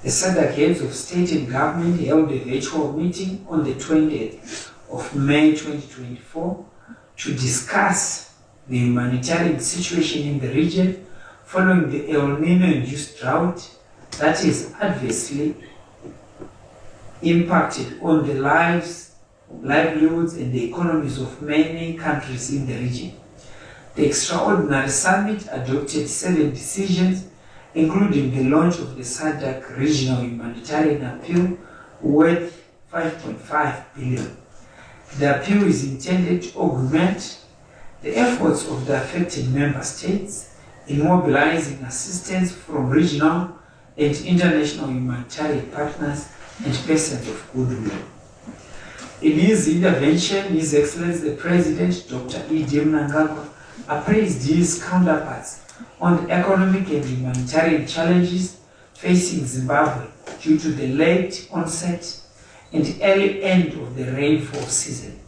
The SADC heads of state and government held a virtual meeting on the 20th of May 2024 to discuss the humanitarian situation in the region following the Elnino-induced drought that has adversely impacted on the livelihoods and the economies of many countries in the region. The extraordinary summit adopted 7 decisions, including the launch of the SADC Regional Humanitarian Appeal worth $5.5 billion. The appeal is intended to augment the efforts of the affected member states in mobilizing assistance from regional and international humanitarian partners and persons of goodwill. In his intervention, His Excellency the President, Dr. Mnangagwa, appraised his counterparts on the economic and humanitarian challenges facing Zimbabwe due to the late onset and early end of the rainfall season.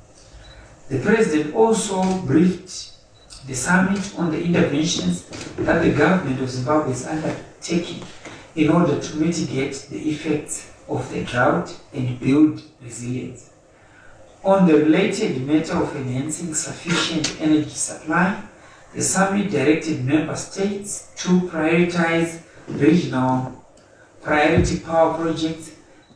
The President also briefed the summit on the interventions that the government of Zimbabwe is undertaking in order to mitigate the effects of the drought and build resilience. On the related matter of enhancing sufficient energy supply, the summit directed member states to prioritize regional priority power projects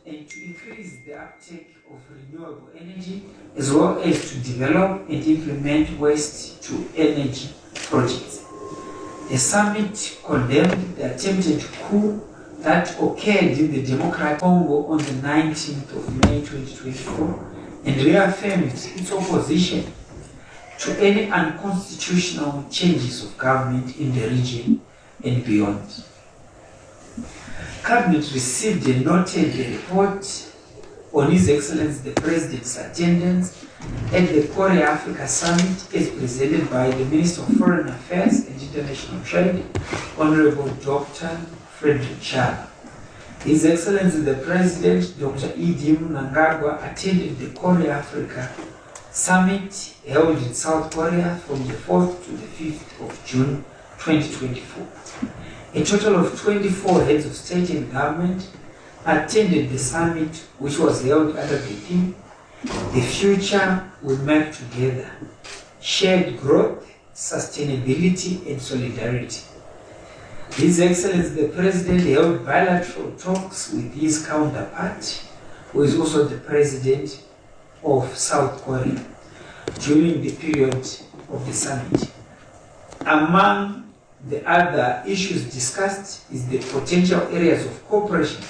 and to increase the uptake of renewable energy, as well as to develop and implement waste-to-energy projects. The summit condemned the attempted coup that occurred in the Democratic Congo on the 19th of May 2024 and reaffirmed its opposition to any unconstitutional changes of government in the region and beyond. Cabinet received a noted report on His Excellency the President's attendance at the Korea-Africa Summit as presented by the Minister of Foreign Affairs and International Trade, Honorable Dr. Frederick Chaba. His Excellency the President, Dr. Mnangagwa, attended the Korea-Africa Summit held in South Korea from the 4th to the 5th of June 2024. A total of 24 heads of state and government attended the summit, which was held under the theme, "The Future We Make Together, Shared Growth, Sustainability and Solidarity." His Excellency the President held bilateral talks with his counterpart, who is also the President of South Korea, during the period of the summit. Among the other issues discussed is the potential areas of cooperation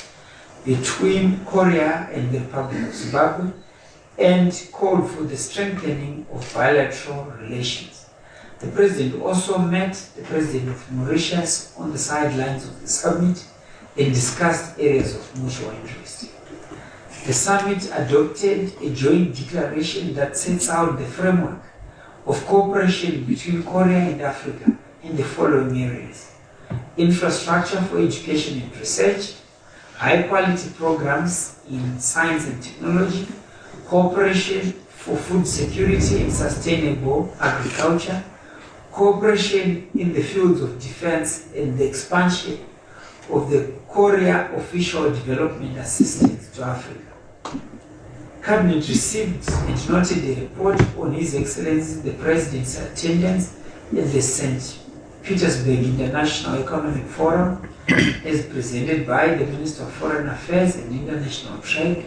between Korea and the Republic of Zimbabwe and called for the strengthening of bilateral relations. The President also met the President of Mauritius on the sidelines of the summit and discussed areas of mutual interest. The summit adopted a joint declaration that sets out the framework of cooperation between Korea and Africa in the following areas: infrastructure for education and research, high-quality programs in science and technology, cooperation for food security and sustainable agriculture, cooperation in the fields of defense, and the expansion of the Korea Official Development Assistance to Africa. Cabinet received and noted a report on His Excellency the President's attendance at the St. Petersburg International Economic Forum as presented by the Minister of Foreign Affairs and International Trade,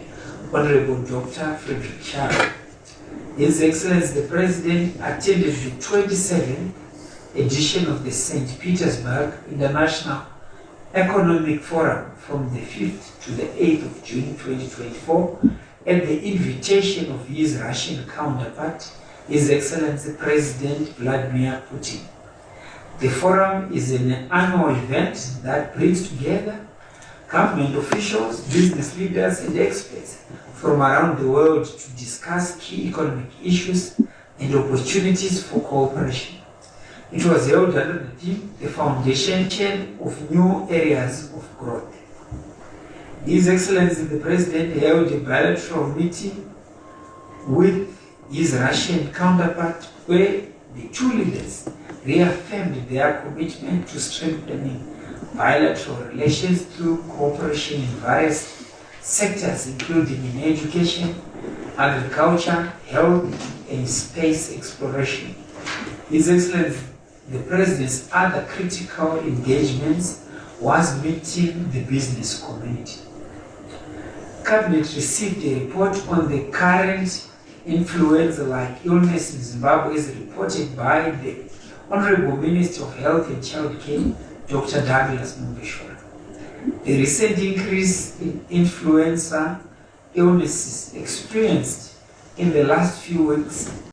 Honorable Dr. Frederick Chaba. His Excellency the President attended the 27th edition of the St. Petersburg International Economic Forum from the 5th to the 8th of June 2024 at the invitation of his Russian counterpart, His Excellency President Vladimir Putin. The forum is an annual event that brings together government officials, business leaders, and experts from around the world to discuss key economic issues and opportunities for cooperation. It was held under the theme, "The Foundation of New Areas of Growth." His Excellency the President held a bilateral meeting with his Russian counterpart where the two leaders reaffirmed their commitment to strengthening bilateral relations through cooperation in various sectors, including in education, agriculture, health, and space exploration. His Excellency, the President's other critical engagements was meeting the business community. Cabinet received a report on the current influenza-like illness in Zimbabwe as reported by the Honorable Minister of Health and Child Care, Dr. Douglas Mubeshwara. The recent increase in influenza illnesses experienced in the last few weeks